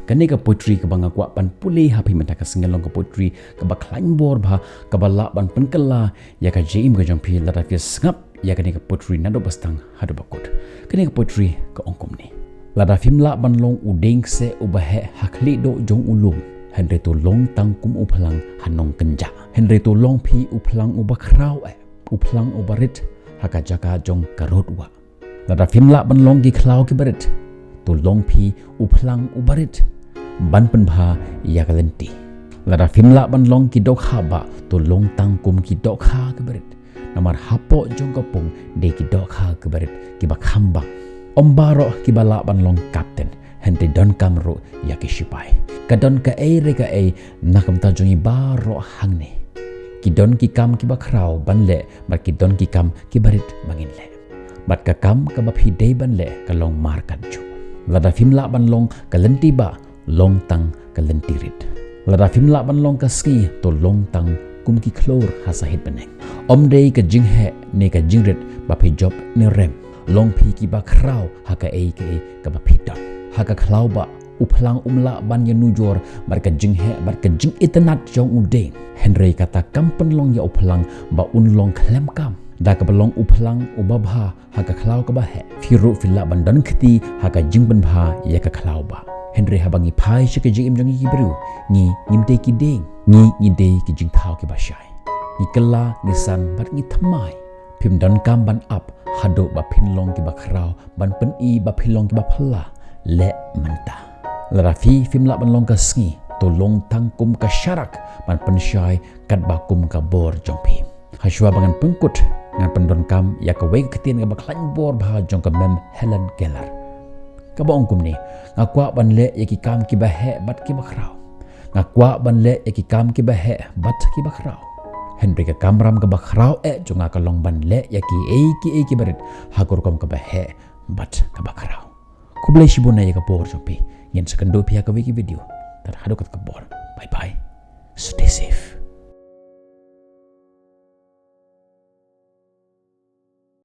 Kane ka poetry ka banga kwa pan pulih hapi menta ka singelong ka poetry ka ba klaimbor bha ka ba la ban penkela ya ka jingim ka jong pi la ta ngap ya kane ka poetry nado bastang hadu bakut. Kane ka poetry ka ongkom ni. La da film la ban long udeng se ubahe hakli do jong ulum. Henry tu long tang kum uplang hanong kenja. Henry tu long pi uplang ubakrau uplang ubarit haka jaka jong karot wa. Lada film la ban long ki klau ki barit tu long pi uplang ubarit ban penbha ya kalenti. Lada film la ban long ki dok haba tu long tang kum ki dok ha ki barit namar hapo jong kapung de ki dok ha ki barit ki bakhambang ombaro ki bala ban long kapten hente don kamro ya ki shipai kadon Kaei re Kaei nakam ta jongi baro hangne ki don ki kam ki bakrau ban le mar ki don ki kam ki barit bangin le bat ka kam ka baphi dei ban le ka long mar kan chu lada film la ban long ka lenti ba long tang ka lenti rit lada film la ban long ka ski to long tang kum ki klor hasa hit baneng om dei ka jinghe ne ka jingret baphi job ne rem long phi ki ba krau ha ka ei ka baphi don ha ka klau ba uplang umla ban ya nujor bar ka jinghe bar ka jing itanat jong udeng henry kata kampen long ya uplang ba un long klem kam da ka balong uplang ubabha ha ka klau ka ba he firu filla bandan khti ha ka jingban bha ya ka klau ba henry habangi phai shi ka jingim jongi ki bru ni ngimte ki deng ni de ki jing thau ki ba shai ni kala ni san bat ni thamai phim dan kam ban up hado ba phin long ki ba khrau ban pen i ba phin long ki ba phalla Leh Mynta lara fi film la ban long ka sngi to long tang kum ka syarak ban pen shai kat ba kum ka bor jong phi hashwa bangan pengkut ngan pendon kam ya ka wei ketien ka baklan bor bha jong ka mem Helen Keller ka ba ongkum ni ngakwa ban le ya ki kam ki ba he bat ki bakrau ngakwa ban le ya ki kam ki ba he bat ki bakrau henry ka kamram ka bakrau jong ka long ban le ya ki ki barit hakur kom ka ba he bat ka bakrau Khublei shibun ya ka bor jong pi ngin sekendo pia ka wiki video tar hadu kat ka bor bye bye stay safe